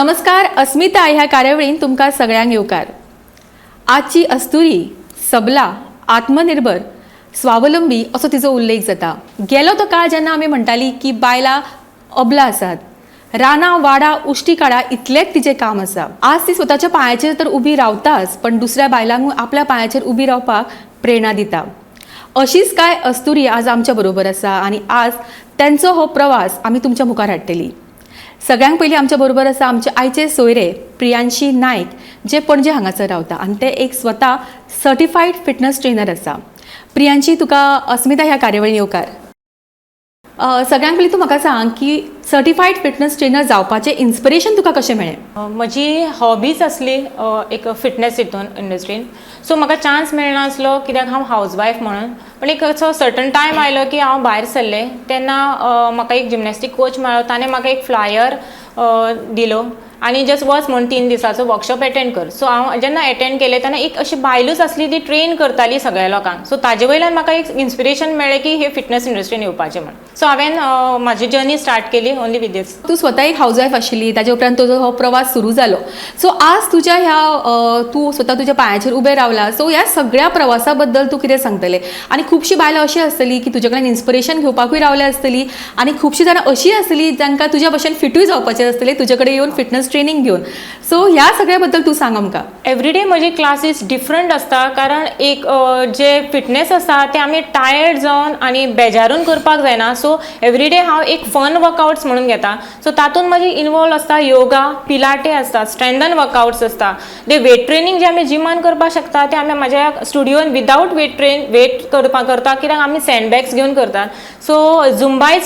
नमस्कार, अस्मिता ह्या कार्यावळीन तुमकां सगळ्यांक येवकार। आजची अस्तुरी सबला, आत्मनिर्भर, स्वावलंबी असो तिचो उल्लेख जाता। गेलो तो काळ जेन्ना आमी म्हणटाली की बायलां अबला आसात, रानां वाडा उश्टी काडा इतलेंच तिचें काम आसा। आज ती स्वताच्या पांयाचेर तर उबी रावताच, पण दुसऱ्या बायलांक आपल्या पांयाचेर उबी रावपाक प्रेरणा दिता। अशीच काय अस्तुरी आज आमच्या बरोबर आसा आनी आज त्यांचो हो प्रवास आमी तुमच्या मुखार हाडटली। सगळ्यांत पयलीं आमच्या बरोबर आसा आमचे आयचे सोयरे प्रियांशी नायक, जे पणजे हांगासर रावता आनी ते एक स्वता सर्टिफायड फिटनेस ट्रेनर आसा। प्रियांशी, तुका अस्मिता ह्या कार्यावळीन येवकार। सगळ्यांत पयलीं तूं म्हाका सांग की सर्टिफायड फिटनेस ट्रेनर जावपाचें इन्स्पिरेशन तुका कशें मेळ्ळें? म्हजी हॉबीज असली एक फिटनेस हितून इंडस्ट्रीन, सो म्हाका चान्स मेळनासलो कित्याक हांव हावजवायफ म्हणून। पण एक असो सर्टन टायम आयलो की हांव भायर सरलें तेन्ना म्हाका एक जिमनॅस्टीक कोच मेळ्ळो। ताणें म्हाका एक फ्लायर दिलो आनी जस्ट वच म्हणून 3 दिसाचो वर्कशॉप एटेंड कर। सो हांव जेन्ना एटेंड केलें तेन्ना एक अशी बायलूच आसली ती ट्रेन करताली सगळ्या लोकांक। सो ताजे वयल्यान म्हाका एक इन्स्पिरेशन मेळ्ळें की हे फिटनेस इंडस्ट्रीन येवपाचें म्हणून। सो हांवें म्हाजी जर्नी स्टार्ट केली ओनली विथ दीस। तूं स्वता एक हावजवायफ आशिल्ली, ताजे उपरांत तुजो हो प्रवास सुरू जालो। सो आज तुज्या ह्या तूं स्वता तुज्या पांयाचेर उबें रावला, सो ह्या सगळ्या प्रवासा बद्दल तूं कितें सांगतलें? आनी खुबशीं बायलां अशीं आसतलीं की तुजे कडल्यान इन्स्पिरेशन घेवपाकूय रावल्या आसतलीं, आनी खुबशीं जाणां अशीं आसतलीं जांकां तुज्या भशेन फिटूय जावपाचें आसतलें तुजे कडेन येवन फिटनेस ट्रेनिंग घेवन। सो ह्या सगळ्या बद्दल तूं सांग आमकां। एवरीडे म्हजी क्लासीस डिफरंट आसता, कारण एक जे फिटनेस आसा ते आमी टायर्ड जावन आनी बेजारून करपाक जायना। सो एवरीडे हांव एक फन वर्कआउट्स म्हणून घेता। सो तातूंत म्हजी इनवॉल्व आसता योगा, पिलाटे आसता, स्ट्रेंथन वर्कआउट्स आसता। ते वेट ट्रेनिंग जे आमी जिमान करपाक शकता ते आमी म्हाज्या स्टुडिओन विदाउट वेट करता, कित्याक आमी सँडबॅग्स घेवन करतात। सो झुंबाय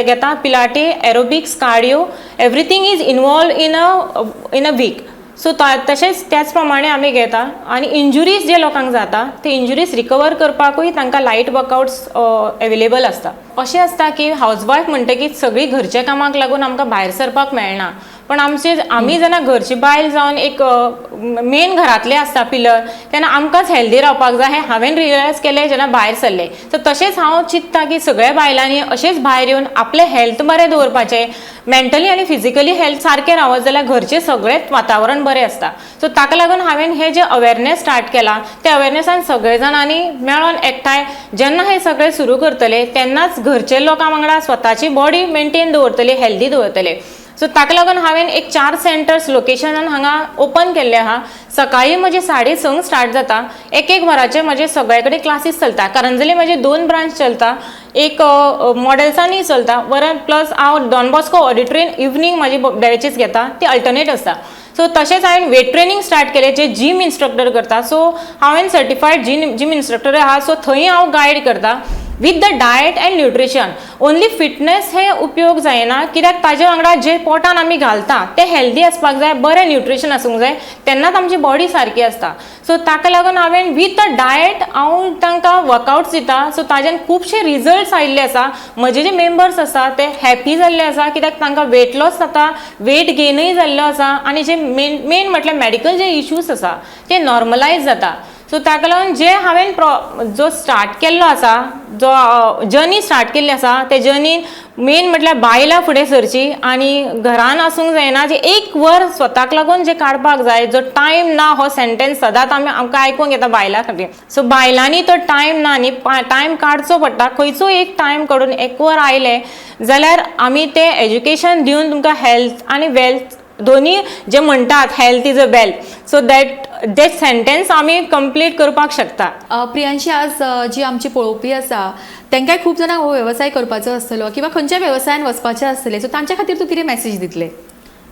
घेता, पिलाटे, aerobics, cardio, everything is involve in a week. So तशेंच त्याच प्रमाणे आमी घेता। आनी इंजुरीज जे लोकांक जाता ते इंजुरीज रिकवर करपाकूय तांकां लायट वर्कआउट्स अवेलेबल आसता। अशें आसता की हावजवायफ म्हणटकीर सगळीं घरच्या कामाक लागून आमकां भायर सरपाक मेळना, पण आमी जेन्ना घरची बायल जावन एक मेन घरांतले आसता पिलर, तेन्ना आमकांच हेल्दी रावपाक जाय हें हांवें रियलायज केलें जेन्ना भायर सरलें। सो तशेंच हांव चिंत्ता की सगळ्या बायलांनी अशेंच भायर येवन आपलें हेल्थ बरें दवरपाचें, मेंटली आनी फिजिकली हेल्थ सारकें रावत जाल्यार घरचें सगळेंच वातावरण बरें आसता। सो ताका लागून हांवें हें जें अवेरनेस स्टार्ट केलां त्या अवेरनेसान सगळे जाणांनी मेळोन एकठांय जेन्ना हें सगळें सुरू करतले तेन्नाच घरचे लोकां वांगडा स्वताची बॉडी मेंटेन दवरतले, हेल्दी दवरतले। सो ताका लागून हांवें एक 4 सेंटर्स लोकेशनान हांगा ओपन केल्ले आहा। सकाळीं म्हजे 6:30 स्टार्ट जाता, एक वराचे म्हजे सगळे कडेन क्लासीस चलता। करंजली म्हजे 2 ब्रांच चलता, एक मॉडेल्सांनी चलता, वरान प्लस हांव डॉन बॉस्को ऑडिटोरीयन इवनिंग म्हाजी बॅचीस घेता, ती अल्टरनेट आसता। सो तशेंच हांवें वेट ट्रेनिंग स्टार्ट केलें जे जीम इन्स्ट्रक्टर करता। सो हांवें सर्टिफायड जीम इन्स्ट्रक्टर आहा, सो थंय हांव गायड करता with the diet end nutrition. Only fitness हे उपयोग जायना, कित्याक ताजे वांगडा जे पोटान आमी घालता ते हेल्दी आसपाक जाय, बरें न्यूट्रिशन आसूंक जाय, तेन्नाच आमची बॉडी सारकी आसता। सो ताका लागून हांवें विथ द डायट हांव तांकां वर्कआउट्स दिता। सो ताज्यान खुबशे रिजल्ट्स आयिल्ले आसा। म्हजे जे मेंबर्स आसा ते हॅपी जाल्ले आसा, कित्याक तांकां वेट लॉस जाता, वेट गेनूय जाल्लो आसा, आनी जे मेन म्हटल्यार मेडिकल जे इश्यूज आसा ते नॉर्मलायज जाता। सो ताका लागून जे हांवें जो स्टार्ट केल्लो आसा, जो जर्नी स्टार्ट केल्ली आसा, ते जर्नीन मेन म्हटल्यार बायलां फुडें सरची आनी घरान आसूंक जायना। जे 1 वर स्वताक लागून जे काडपाक जाय, जो टायम ना, हो सेंटेन्स सदांच आमकां आयकूंक येता बायलां खातीर। सो बायलांनी तो टायम ना न्ही, टायम काडचो पडटा। खंयचो एक टायम काडून 1 वर आयलें जाल्यार आमी तें एज्युकेशन दिवन तुमकां हेल्थ आनी वेल्थ दोन्ही जे म्हणटात health is a wealth, so that sentence आमी कंप्लीट करपाक शकता। प्रियांशी, आज जी आमची पळोवपी आसा तांकांय खूब जाणांक हो वेवसाय करपाचो आसतलो किंवा खंयच्या वेवसायान वचपाचें आसतलें, सो तांच्या खातीर तूं कितें मॅसेज दितलें?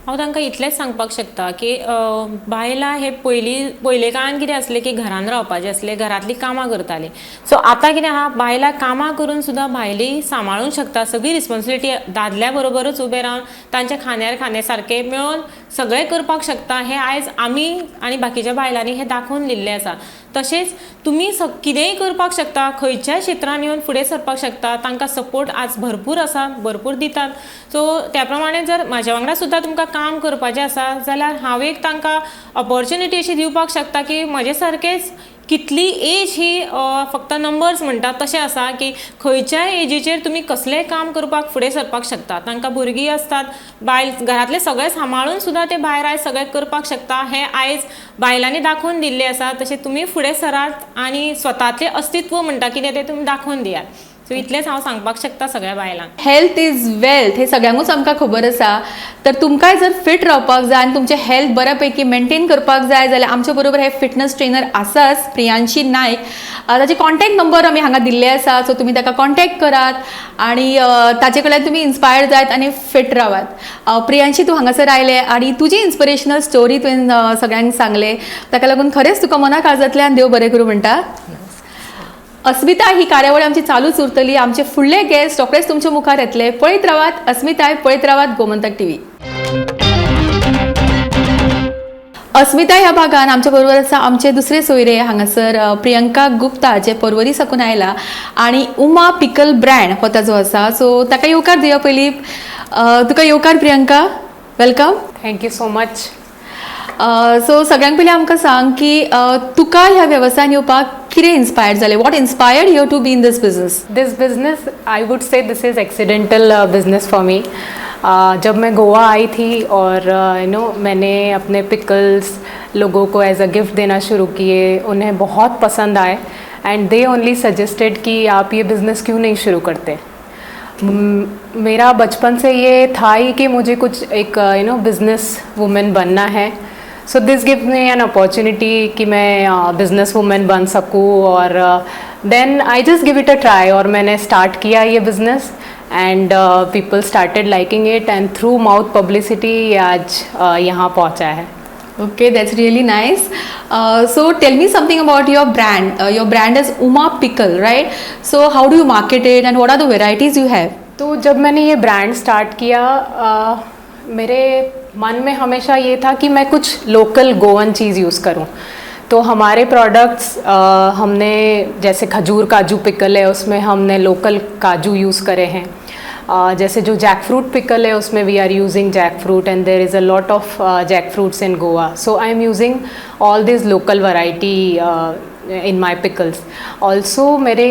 हांव तांकां इतलेंच सांगपाक शकता की बायलां हे पयले काळान कितें आसलें की घरान रावपाचें आसलें, घरांतलीं कामां करतालीं। सो आतां कितें आहा, बायलां कामां करून सुद्दां भायलीं सांबाळूंक शकता, सगळी रिस्पॉन्सिबिलिटी दादल्या बरोबरच उबें रावन तांच्या खांद्यार खांदे सारके मेळोन सगळें करपाक शकता। हें आयज आमी आनी बाकीच्या बायलांनी हें दाखोवन दिल्लें आसा। तशेंच तुमी कितेंय करपाक शकता, खंयच्याय क्षेत्रान येवन फुडें सरपाक शकता, तांकां सपोर्ट आज भरपूर आसा, भरपूर दितात। सो त्या प्रमाणे जर म्हाज्या वांगडा सुद्दां तुमकां काम करपाचें आसा जाल्यार हांव एक तांकां ऑपॉर्च्युनिटी अशी दिवपाक शकता की म्हजे सारकेच कितली एज ही फक्त नंबर्स म्हणटा तशें आसा की खंयच्याय एजीचेर तुमी कसलेंय काम करपाक फुडें सरपाक शकता. तांकां भुरगीं आसतात, बायल घरांतले सगळें सांबाळून सुद्दां ते भायर आयज सगळें करपाक शकता. हें आयज बायलांनी दाखोवन दिल्लें आसा. तशें तुमी फुडें सरात आनी स्वताचें अस्तित्व म्हणटा कितें तें तुमी दाखोवन दियात. सो इतलेंच हांव सांगपाक शकता सगळ्या बायलांक. हेल्थ इज वेल्थ हे सगळ्यांकूच आमकां खबर आसा. तर तुमकांय जर फिट रावपाक जाय आनी तुमचें हेल्थ बऱ्या पैकी मेंटेन करपाक जाय जाल्यार आमचे बरोबर हे फिटनस ट्रेनर आसाच, प्रियांशी नायक. ताचे कॉन्टॅक्ट नंबर आमी हांगा दिल्ले आसा. सो तुमी ताका कॉन्टॅक्ट करात आनी ताचे कडल्यान तुमी इन्स्पायर जायत आनी फिट रावात. प्रियांशी, तूं हांगासर आयलें आनी तुजी इन्स्पिरेशनल स्टोरी तुवें सगळ्यांक सांगलें, ताका लागून खरेंच तुका मना काळजांतल्यान देव बरें करूं म्हणटा. अस्मिताय ही कार्यावळ आमची चालूच उरतली. आमचे फुडले गेस्ट रोखडेच तुमच्या मुखार येतले. पळयत रावात अस्मिताय, पळयत रावात गोमंतक टीव्ही. अस्मिताय ह्या भागान आमच्या बरोबर आसा आमचे दुसरे सोयरे हांगासर प्रियंका गुप्ता, जे पर्वरी साकून आयला, आनी उमा पिकल ब्रँड हो ताजो आसा. सो ताका येवकार दिया पयलीं. तुका येवकार Priyanka, welcome. Thank you so much. So सगळ्यांक पयलीं आमकां सांग की तुका ह्या वेवसायान येवपाक कितें इन्स्पायर्ड जालें? What inspired you to be in this business? This business, I would say this is accidental business for me. जब मैं गोवा आई थी और मैंने अपने पिकल्स लोगों को एज अ गिफ्ट देना शुरू किए, उन्हें बहुत पसंद आए एंड दे ओनली सजेस्टेड कि आप ये बिज़नेस क्यों नहीं शुरू करते. मेरा बचपन से ये था ही कि मुझे कुछ एक बिज़नेस वुमेन बनना है. So this give me an opportunity कि मैं बिज़नेस वुमेन बन सकूँ, और then I just give it a try. और मैंने स्टार्ट किया ये business and people started liking it, and through mouth publicity आज यहाँ पहुँचा है. Okay, that's really nice. So tell me something about your brand. Your brand is Uma Pickle, right? So how do you market it and what are the varieties you have? तो जब मैंने ये brand start KIA, मेरे मन में हमेशा ये था कि मैं कुछ लोकल गोवन चीज़ यूज़ करूं. तो हमारे प्रोडक्ट्स हमने, जैसे खजूर काजू पिकल है, उसमें हमने लोकल काजू यूज़ करे हैं. जैसे जो जैक फ्रूट पिकल है, उसमें we are using jack fruit and there is a lot of jack fruits in Goa. So I am using all this local variety in my pickles. Also मेरे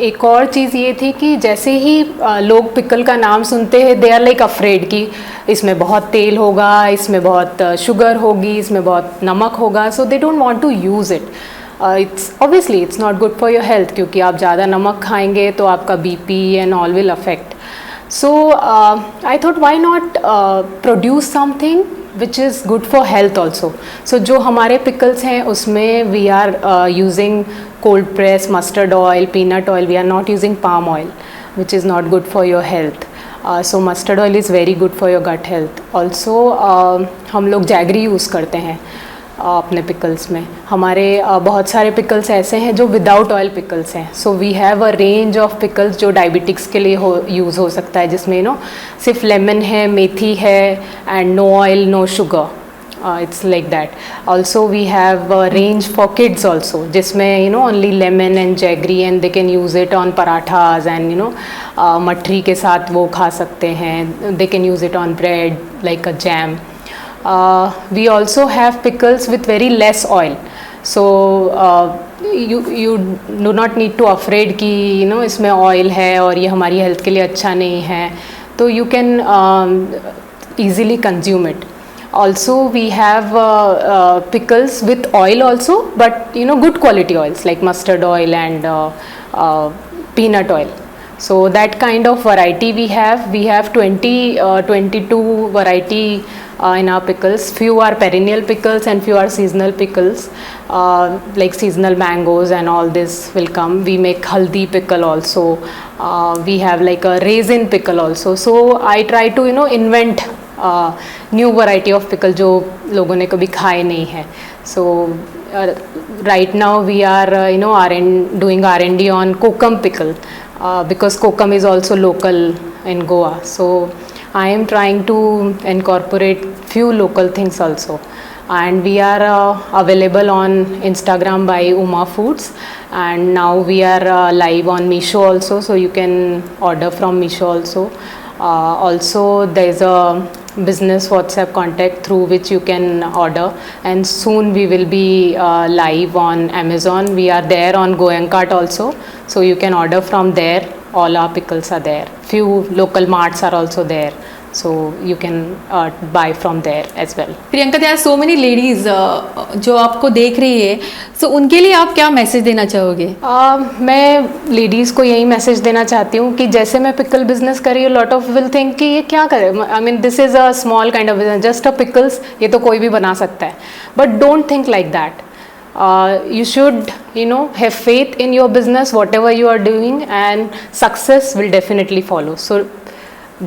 एक और चीज़ ये थी कि जैसे ही लोग पिकल का नाम सुनते हैं, दे आर लाइक अफ्रेड कि इसमें बहुत तेल होगा, इसमें बहुत शुगर होगी, इसमें बहुत नमक होगा. So they don't want to use it. It's obviously it's not good for your health, क्योंकि आप ज़्यादा नमक खाएंगे तो आपका BP and all will affect. So I thought, why not produce something which is good for health also. So जो हमारे pickles हैं उसमें we are using cold press mustard oil, peanut oil. We are not using palm oil, which is not good for your health. So mustard oil is very good for your gut health. Also हम लोग jaggery use करते हैं अपने pickles में. हमारे बहुत सारे pickles ऐसे हैं जो विदाउट ऑयल पिकल्स हैं. So we have a range of pickles जो डायबिटिक्स के लिए यूज़ हो सकता है, जिसमें सिर्फ लेमन है, मेथी है, and no oil no sugar. It's like that. Also we have a range for kids also, जिसमें only lemon and jaggery, and they can use it on parathas and मठरी के साथ वो खा सकते हैं. They can use it on bread like a jam. We also have pickles with very less oil. So you do not need to afraid कि इसमें oil है और ये हमारी health के लिए अच्छा नहीं है. तो you can easily consume it. Also we have pickles with oil also, but good quality oils like mustard oil and peanut oil. So that kind of variety we have. We have 22 variety in our pickles. Few are perennial pickles and few are seasonal pickles, like seasonal mangoes and all this will come. We make haldi pickle also. We have like a raisin pickle also. So I try to invent new variety of pickle जो लोगों ने कभी खाए नहीं है. So right now we are doing R&D on kokum pickle because kokum is also local in Goa. So I am trying to incorporate few local things also. And we are available on Instagram by Uma Foods, and now we are live on Meesho also, so you can order from Meesho also. Also there is a business WhatsApp contact through which you can order, and soon we will be live on Amazon. We are there on Goenkart also, so you can order from there. All our pickles are there. Few local marts are also there, so you can buy from there as well. Priyanka, there are so many ladies जो आपको देख रही है, so उनके लिए आप क्या message देना चाहोगे? मैं लेडीज़ को यही मैसेज देना चाहती हूँ कि जैसे मैं पिकल बिजनेस कर रही हूँ, लॉट ऑफ विल थिंक कि ये क्या करे, I mean this is a small kind of business, just a pickles, ये तो कोई भी बना सकता है, but don't think like that. You should, have faith in your business, whatever you are doing, and success will definitely follow. So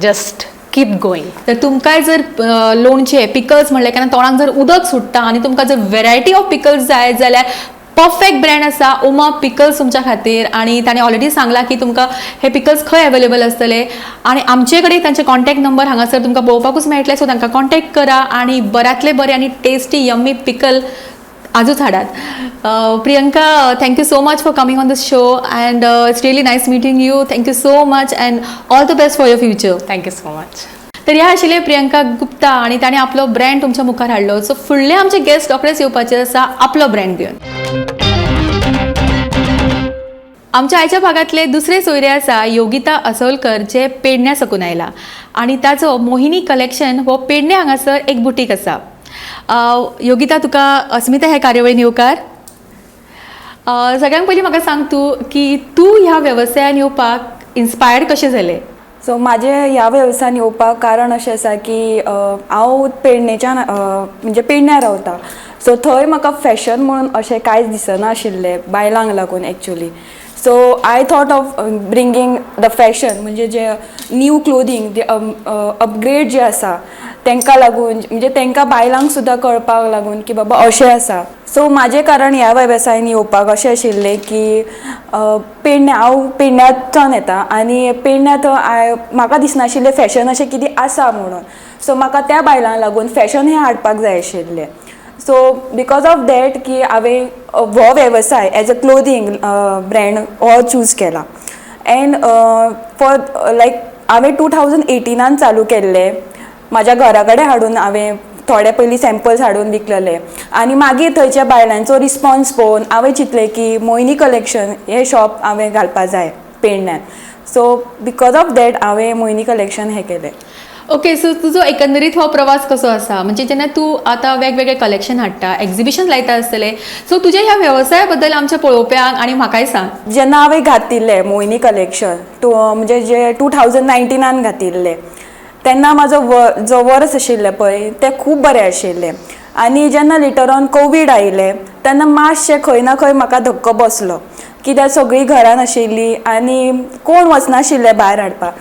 just keep going. तर तुमकां जर लोणचे पिकल्स म्हणले की तोंडाक जर उदक सुट्टा आनी तुमकां जर वेरायटी ऑफ पिकल्स जाय जाल्यार परफेक्ट ब्रँड आसा उमा पिकल्स तुमच्या खातीर. आणि ताणें ऑलरेडी सांगला की तुमकां हे पिकल्स खंय अवेलेबल आसतले, आणि आमचे कडेन तांचे कॉन्टॅक्ट नंबर हांगासर तुमकां पळोवपाकूच मेळटले. सो तांकां कॉन्टॅक्ट करा आणि बऱ्यांतले बरे आणि टेस्टी यम्मी पिकल आजूच हाडात. Priyanka, thank you so much for coming on this show, and it's really nice meeting you. Thank you so much and all the best for your future. Thank you so much. तर ह्या आशिल्ले प्रियंका गुप्ता आणि ताणें आपलो brand तुमच्या मुखार हाडलो. सो फुडले आमचे गेस्ट रोखडेच येवपाचे आसा आपलो ब्रँड घेवन. आमच्या आयच्या भागातले दुसरे सोयरे आसा योगिता असोलकर, जे पेडण्या साकून आयला, आणि ताचो मोहिनी कलेक्शन हो पेडण्या हांगासर एक बुटीक आसा. योगिता, तुका अस्मिता ह्या कार्यावळीन येवकार. सगळ्यांत पयलीं म्हाका सांग तूं की तूं ह्या वेवसायान येवपाक इन्स्पायर्ड कशें जालें? सो म्हाजें ह्या वेवसायान येवपाक कारण अशें आसा की हांव पेडणेच्यान म्हणजे पेडण्यां रावतां. सो थंय म्हाका फॅशन म्हणून अशें कांयच दिसना आशिल्लें बायलांक लागून actually. So I thought of bringing the fashion, म्हणजे जे न्यू क्लोदींग, जे अपग्रेड जे आसा तांकां लागून, म्हणजे तांकां बायलांक सुद्दां कळपाक लागून की बाबा अशें आसा. सो म्हाजें कारण ह्या वेवसायान येवपाक अशें आशिल्लें की पेडण्या, हांव पेडण्याच्यान येता आनी पेडण्यांत म्हाका दिसनाशिल्लें फॅशन अशें कितें आसा म्हणून. सो म्हाका त्या बायलांक लागून फॅशन हें हाडपाक जाय आशिल्लें. सो बिकॉज ऑफ दॅट की हांवें हो वेवसाय एज अ क्लोदींग ब्रँड हो चूज केला. एंड फॉर लायक हांवें 2018 चालू केल्लें. म्हाज्या घरा कडेन हाडून हांवें थोडे पयलीं सॅम्पल्स हाडून विकलेले, आनी मागीर थंयच्या बायलांचो रिस्पॉन्स पळोवन हांवें चिंतलें की मोहिनी कलेक्शन हें शॉप हांवें घालपाक जाय पेडण्यान. सो बिकॉज ऑफ दॅट हांवें मोहिनी कलेक्शन हें केलें. ओके, सो तुजो एकंदरीत हो प्रवास कसो आसा? म्हणजे जेन्ना तूं आतां वेगवेगळे कलेक्शन हाडटा, एक्झिबिशन लायता आसतलें, सो तुज्या ह्या वेवसाया बद्दल आमच्या पळोवप्यांक आनी म्हाकाय सांग. जेन्ना हांवें घातिल्लें मोहिनी कलेक्शन म्हणजे जे 2019 घातिल्लें, तेन्ना म्हाजो जो वर्स आशिल्लें पळय तें खूब बरें आशिल्लें. आनी जेन्ना लेटर ऑन कोवीड आयलें तेन्ना मातशें खंय ना खंय म्हाका धक्को बसलो, कित्याक सगळीं घरान आशिल्लीं आनी कोण वचनाशिल्लें भायर हाडपाक.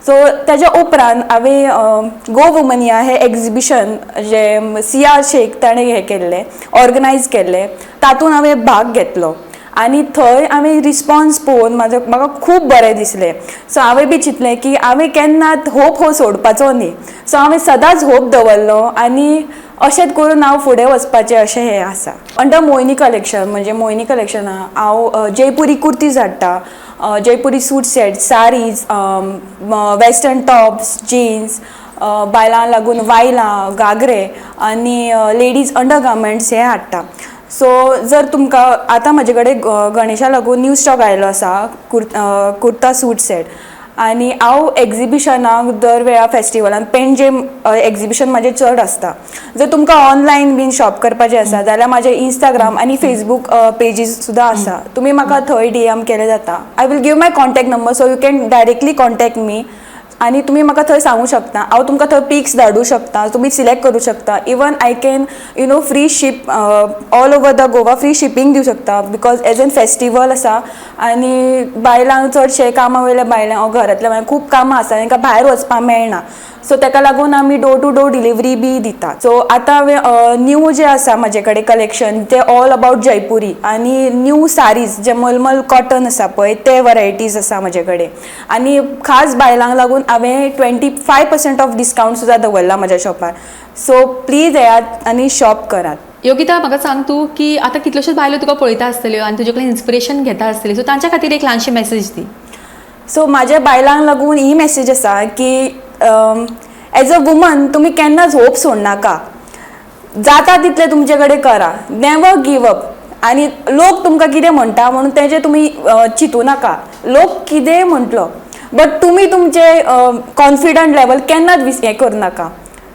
सो तेज्या उपरांत हांवें गो वुमनिया हें एक्झिबिशन जें सिया शेख ताणें हें केल्लें, ऑर्गनायज केल्लें, तातूंत हांवें भाग घेतलो. आनी थंय हांवें रिस्पॉन्स पळोवन म्हाका खूब बरें दिसलें. सो हांवें बी चिंतलें की हांवें केन्नाच होप हो सोडपाचो न्ही. सो हांवें सदांच होप दवरलो आनी अशेंच करून हांव फुडें वचपाचें अशें हें आसा. अंडर मोहिनी कलेक्शन, म्हणजे मोहिनी कलेक्शना हांव जयपुरी कुर्तीज हाडटा, Jaipuri suit set, saris, western tops, jeans, बायलांक लागून वायलां, घागरे आनी लेडीज अंडर गार्मेंट्स हे हाडटा. सो जर तुमकां आतां म्हाजे कडेन गणेशा लागून न्यू स्टॉक आयलो आसा कुर्ता सूट सेट, आनी हांव एक्झिबिशनाक दर वेळा फेस्टिवलान पेणजेम एक्झिबिशन म्हाजें चड आसता. जर तुमकां ऑनलायन बीन शॉप करपाचें आसा जाल्यार म्हाजे इंस्टाग्राम आनी फेसबूक पेजीस सुद्दां आसा. तुमी म्हाका थंय DM केलें जाता. I will give my contact number, so you can directly contact me. आनी तुमी म्हाका थंय सांगूं शकता, हांव तुमकां थंय पिक्स धाडूं शकता, तुमी सिलेक्ट करूं शकता. Even I can free ship all over the Goa, free shipping दिवं शकता, बिकॉज एज एन फेस्टिवल आसा आनी बायलांक चडशे कामा वयल्या बायलांक घरांतल्या बायलांक खूब कामां आसा, तांकां भायर वचपाक मेळना. सो ताका लागून आमी डोर टू डोर डिलिव्हरी बी दिता. सो आतां हांवें न्यू जें आसा म्हाजे कडेन कलेक्शन तें ऑल अबावट जयपुरी, आनी न्यू सारीज जे मलमल कॉटन आसा पळय ते वरायटीज आसा म्हाजे कडेन. आनी खास बायलांक लागून हांवें 25% ऑफ डिस्कावंट सुद्दां दवरला म्हाज्या शॉपार. सो प्लीज येयात आनी शॉप करात. योगिता, म्हाका सांग तूं की आतां कितल्योश्योच बायलो तुका पळयता आसतल्यो आनी तुजे कडल्यान इन्स्पिरेशन घेता आसतली, सो तांच्या खातीर एक ल्हानशी मेसेज दी. सो म्हाज्या बायलांक लागून ही मेसेज आसा की एज अ वुमन तुमी केन्नाच होप सोडनाका, जाता तितलें तुमचे कडेन करा, नेवर गिव अप. आनी लोक तुमकां कितें म्हणटा म्हणून तेजे तुमी चिंतू नाका, लोक कितेंय म्हटलो बट तुमी तुमचे कॉन्फिडंट लेवल केन्नाच हें करूं नाका.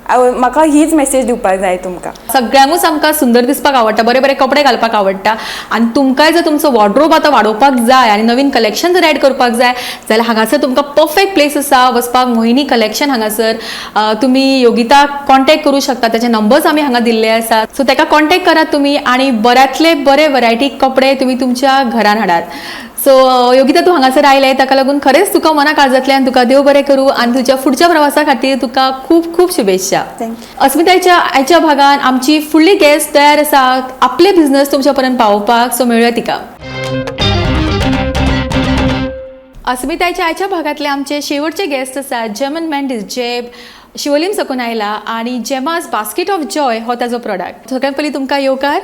म्हाका हीच मेसेज दिवपाक जाय तुमकां. सगळ्यांकूच आमकां सुंदर दिसपाक आवडटा, बरे बरे कपडे घालपाक आवडटा, आनी तुमकांय जर तुमचो वॉर्ड्रोब आतां वाडोवपाक जाय आनी नवीन कलेक्शन जर एड करपाक जाय जाल्यार हांगासर तुमकां परफेक्ट प्लेस आसा वचपाक. मोहिनी कलेक्शन हांगासर तुमी योगिताक कॉन्टॅक्ट करूं शकता, त्याचे नंबर्स आमी हांगा दिल्ले आसात. सो ताका कॉन्टॅक्ट करात तुमी आनी बऱ्यांतले बरे व्हरायटी कपडे तुमी तुमच्या घरान हाडात. सो योगिता, तूं हांगासर आयलें ताका लागून खरेंच तुका मना काळजांतल्यान तुका देव बरें करूं आनी तुज्या फुडच्या प्रवासा खातीर तुका खूब खूब शुभेच्छा. अस्मिताच्या आयच्या भागान आमची फुडली गेस्ट तयार आसा आपले बिझनस तुमच्या पर्यंत पावोवपाक. सो मेळुया तिका. अस्मिताच्या आयच्या भागातले आमचे शेवटचे गेस्ट आसात जेमन मेंडीस, जे शिवोलीम साकून आयला आनी जेमास बास्केट ऑफ जॉय हो ताजो प्रोडक्ट. सगळ्यात पयलीं तुमकां येवकार,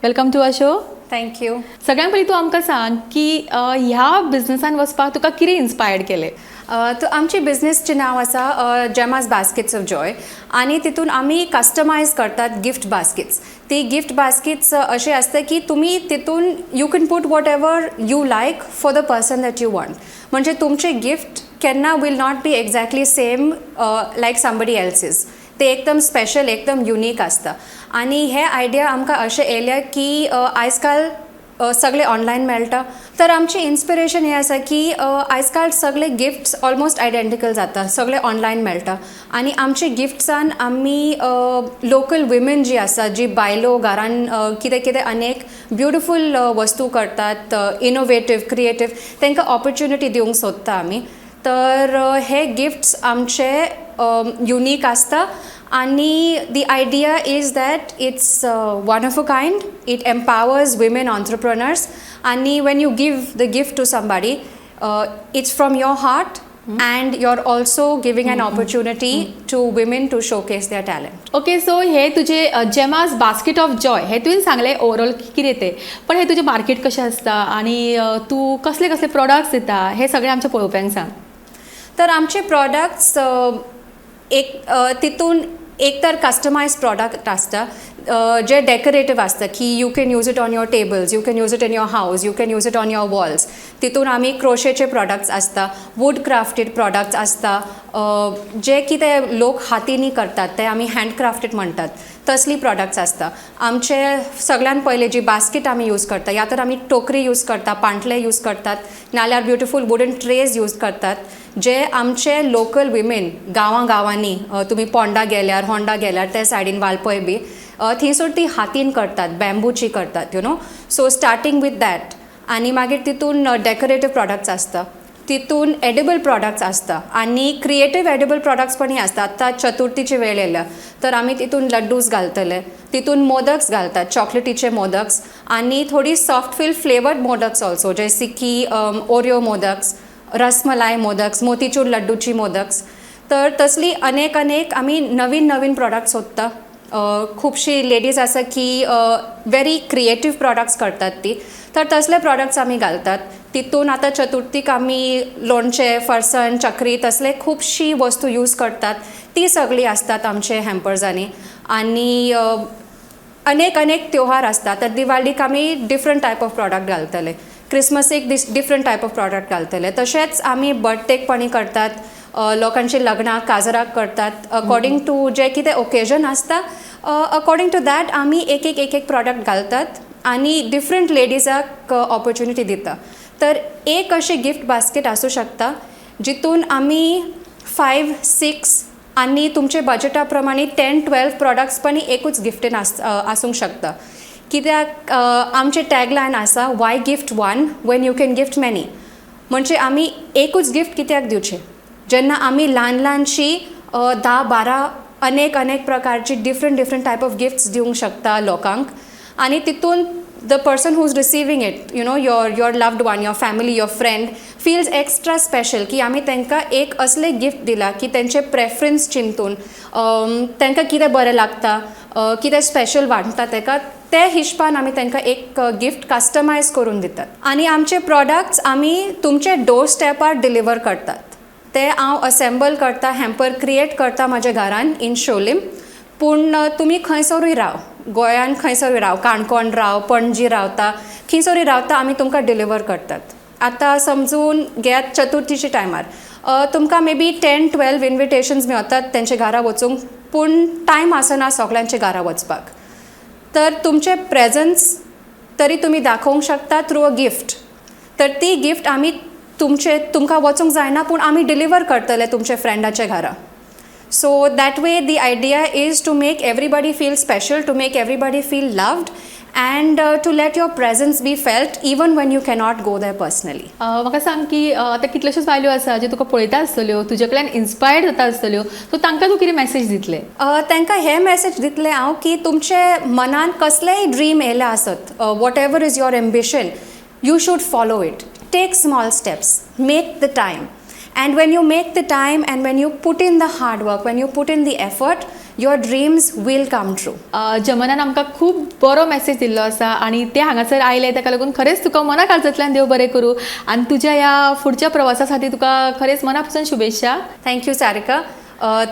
welcome to a show. Thank you. सगळ्यात पयलीं तूं आमकां सांग की ह्या बिझनसान वचपाक तुका कितें इन्स्पायर्ड केलें? तो आमची बिझनेसचें नांव आसा जेमास बास्केट्स ऑफ जॉय आनी तितून आमी कस्टमायज करतात गिफ्ट बास्केट्स. ती गिफ्ट बास्केट्स अशें आसता की तुमी तितून you can put whatever you like for the person that you want. म्हणजे तुमचें गिफ्ट केन्ना will not be exactly same like somebody else's. ते एकदम स्पेशल, एकदम युनीक आसता. आनी हे आयडिया आमकां अशें येयल्या की आयज काल सगळे ऑनलायन मेळटा, तर आमची इन्स्पिरेशन हें आसा की आयज काल सगळे गिफ्ट्स ऑलमोस्ट आयडेंटिकल जाता, सगळे ऑनलायन मेळटा. आनी आमचे गिफ्ट्सान आमी लोकल विमेन जी आसा, जी बायलो घरान कितें कितें अनेक ब्युटिफूल वस्तू करतात, इनोवेटीव, क्रिएटीव, तांकां ऑपॉर्च्युनिटी दिवंक सोदता आमी. तर हे गिफ्ट्स आमचे युनीक आसता आनी the idea is that it's one of a kind. It empowers women entrepreneurs आनी when you give the gift to somebody it's from your heart and you're also giving an opportunity to women to showcase their talent. Okay, so हे तुजे जेमास basket of Joy हे तुवें सांगलें overall कितें तें, पण हे तुजें मार्केट कशें आसता आनी तूं कसले कसले प्रोडक्ट्स दिता हे सगळें आमच्या पळोवप्यांक सांग. तर आमचे प्रॉडक्ट्स तितून एक तर कस्टमायज प्रॉडक्ट आसता जे डेकोरेटीव आसता की you can use it on your tables, you can use it in your house, you can use it on your walls. तितून आमी क्रोशेचे प्रॉडक्ट्स आसता, वूड क्राफ्टेड प्रॉडक्ट्स आसता, जे कितें लोक हातींनी करतात ते आमी हँडक्राफ्टेड म्हणटात, तसली प्रॉडक्ट्स आसता. आमचे सगळ्यान पयले जी बास्केट आमी यूज करता, या तर आमी टोकरी यूज करता, पांटले यूज करतात, नाल्यार ब्युटिफूल वुडन ट्रेज यूज करतात, जे आमचे लोकल विमेन गांवांनी तुमी पोंडा गेल्यार, होंडा गेल्यार ते सायडीन वालपय बी थंयसर ती हातीन करतात, बॅम्बूची करतात, you know. So starting with that. आनी मागीर तितून डेकोरेटीव प्रॉडक्ट्स आसता, तितून एडिबल प्रॉडक्ट्स आसता आनी क्रिएटीव एडिबल प्रॉडक्ट्स पण आसता. आतां चतुर्थीची वेळ येयल्या तर आमी तितून लड्डूज घालतले, तितून मोदक्स घालतात, चॉकलेटीचे मोदक्स आनी थोडी soft feel flavoured modaks also, जैसे की ओरियो मोदक्स, रसमलाई मोदक्स, मोतीचूर लड्डूची मोदक्स. तर तसली अनेक आमी नवीन प्रॉडक्ट्स सोदता. खुबशी लेडीज आसा की व्हेरी क्रिएटीव प्रॉडक्ट्स करतात ती, तर तसले प्रॉडक्ट्स आमी घालतात. तितून आतां चतुर्थीक आमी लोणचें, फरसाण, चकरी तसले खुबशी वस्तू यूज करतात, ती सगळी आसतात आमचे हॅम्पर्सांनी. आनी अनेक त्योहार आसतात, तर दिवाळीक आमी डिफरंट टायप ऑफ प्रॉडक्ट घालतले, क्रिसमसीक डिफरंट टायप ऑफ प्रॉडक्ट घालतले. तशेंच आमी बर्थडेक पण करतात, लोकांची लग्नाक, काजराक करतात, अकॉर्डिंग टू जे कितें ओकेजन आसता, अकॉर्डिंग टू दॅट आमी एक प्रॉडक्ट घालतात आनी डिफरंट लेडीजाक ऑपॉर्च्युनिटी दिता. तर एक अशी गिफ्ट बास्केट आसूं शकता जितून आमी 5-6 आनी तुमचे बजेटा प्रमाणे 10-12 प्रॉडक्ट्स पण एकूच गिफ्टीन आसूंक शकता. कित्याक आमचे टॅगलायन आसा Y gift one Wien you can gift many. म्हणजे आमी एकूच गिफ्ट कित्याक दिवचें, जेन्ना आमी ल्हानशी 10-12 अनेक प्रकारची डिफरंट टायप ऑफ गिफ्ट्स दिवंक शकता लोकांक. आनी तितून the person who is receiving it, you know, your loved one, your family, your friend feels extra special की आमी तांकां एक असले गिफ्ट दिला की तेंचे प्रेफरन्स चिंतून तांकां कितें बरें लागता, कितें स्पेशल वाटता ताका, ते हिशपान आमी तांकां एक गिफ्ट कस्टमायज करून दितात. आनी आमचे प्रॉडक्ट्स आमी तुमचे डोर स्टेपार डिलिव्हर करतात. ते हांव असेंबल करता हॅम्पर क्रिएट करता म्हाज्या घरान इन शोलीम. पूण तुमी खंयसरूय राव, गोंयान खंयसरूय राव, काणकोण राव, पणजी रावता, खंयसरूय रावता, आमी तुमकां डिलिव्हर करतात. आतां समजून घेयात चतुर्थीच्या टायमार तुमकां मे बी 10-12 इन्विटेशन्स मेळटात तेंचे घरा वचूंक, पूण टायम आसना सगळ्यांचे घरा वचपाक. तर तुमचे प्रेझन्स तरी तुमी दाखोवंक शकता थ्रू अ गिफ्ट. तर ती गिफ्ट आमी तुमकां वचूंक जायना, पूण आमी डिलिव्हर करतले तुमच्या फ्रेंडाच्या घरा. So that way the idea is to make everybody feel special, to make everybody feel loved, and to let your presence be felt even when you cannot go there personally. म्हाका सांग की आतां कितल्योश्योच बायल्यो आसा ज्यो तुका पळयता आसतल्यो, तुजे कडल्यान इन्स्पायर्ड जाता आसतल्यो, सो तांकां तूं कितें मॅसेज दितलें? तांकां हे मॅसेज दितलें हांव की तुमचे मनान कसलेय ड्रीम येयले आसत, whatever is your ambition, you should follow it. Take small steps, make the time. And when you make the time and when you put in the hard work, when you put in the effort, your dreams will come true. जमनान आमकां खूब बरो message दिल्लो आसा आनी ते हांगासर आयले ताका लागून खरेंच तुका मना काळजांतल्यान देव बरें करूं आनी तुज्या ह्या फुडच्या प्रवासा खातीर तुका खरेंच मना पासून शुभेच्छा. थँक्यू सारिका.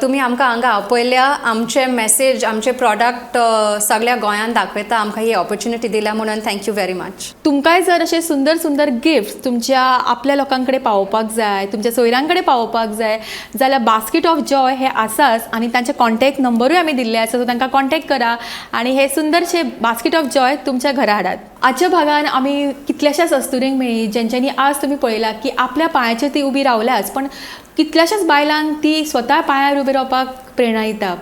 तुमी आमकां हांगा आपयल्या, आमचे मॅसेज, आमचे प्रॉडक्ट सगळ्या गोंयान दाखयता, आमकां ही ऑपॉर्च्युनिटी दिल्या म्हणून थँक्यू व्हेरी मच. तुमकांय जर अशे सुंदर सुंदर गिफ्ट्स तुमच्या आपल्या लोकां कडेन पावोवपाक जाय, तुमच्या सोयऱ्यां कडेन पावोवपाक जाय जाल्यार बास्केट ऑफ जॉय हे आसाच आनी तांचे कॉन्टॅक्ट नंबरूय आमी दिल्ले आसा, सो तांकां कॉन्टॅक्ट करा आनी हे सुंदरशे बास्केट ऑफ जॉय तुमच्या घरा हाडात. आजच्या भागान आमी कितल्याशाच अस्तुरींक मेळ्ळी जेंच्यांनी आज तुमी पळयलां की आपल्या पांयाचेर ती उबी रावल्याच, पण कितल्याशाच बायलांक ती स्वता पांयार उबी रावपाक प्रेरणा दिता.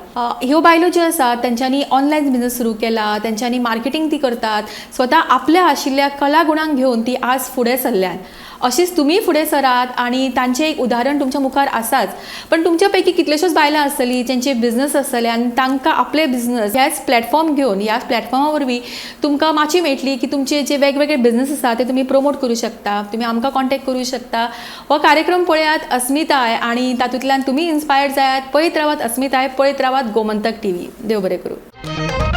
ह्यो बायलो ज्यो आसात तेंच्यांनी ऑनलायन बिझनस सुरू केला, तेंच्यांनी मार्केटींग ती करतात, स्वता आपल्या आशिल्ल्या कला गुणांक घेवन ती आज फुडें सरल्यात. अशीच तुमी फुडें सरात आनी तांचें एक उदाहरण तुमच्या मुखार आसाच. पण तुमच्या पैकी कितल्योश्योच बायलां आसतलीं जेंचे बिझनस आसतले आनी तांकां आपले बिझनस ह्याच प्लॅटफॉर्म घेवन ह्याच प्लॅटफॉर्मा वरवीं तुमकां माची मेळटली की तुमचे जे वेगवेगळे बिझनस आसा ते तुमी प्रमोट करूं शकता, तुमी आमकां कॉन्टॅक्ट करूं शकता. हो कार्यक्रम पळयात अस्मिताय आनी तातूंतल्यान तुमी इन्स्पायर्ड जायात. पळयत रावात अस्मिताय, पळयत रावात गोमंतक TV. देव बरें करूं.